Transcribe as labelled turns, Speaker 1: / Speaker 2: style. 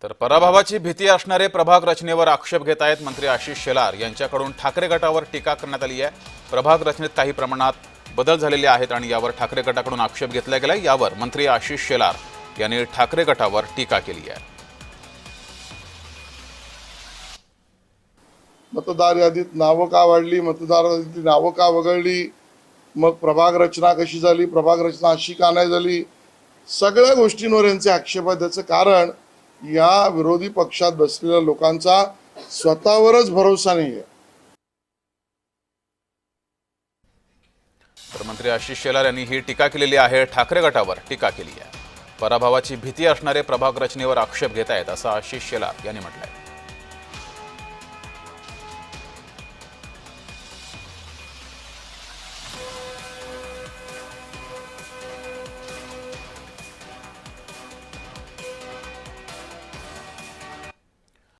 Speaker 1: तर पराभवाची भीती असणारे प्रभाग रचनेवर आक्षेप घेत आहेत मंत्री आशिष शेलार यांच्याकडून ठाकरे गटावर टीका करण्यात आली आहे। प्रभाग रचनेत काही प्रमाणात बदल झालेले आहेत आणि यावर ठाकरे गटाकडून आक्षेप घेतला गेला। यावर मंत्री आशिष शेलार यांनी ठाकरे गटावर टीका केली आहे।
Speaker 2: मतदार यादीत नावं का वाढली, मतदार यादीत नावं का वगळली, मग प्रभाग रचना कशी झाली, प्रभाग रचना अशी का नाही झाली, सगळ्या गोष्टींवर यांचे आक्षेप आहेत। त्याचं कारण या विरोधी पक्षात बसलेल्या लोकांचा स्वतःवरच भरोसा नाही आहे।
Speaker 1: तर मंत्री आशिष शेलार यांनी ही टीका केलेली आहे, ठाकरे गटावर टीका केली आहे। पराभवाची भीती असणारे प्रभाग रचनेवर आक्षेप घेत आहेत असं आशिष शेलार यांनी म्हटलंय।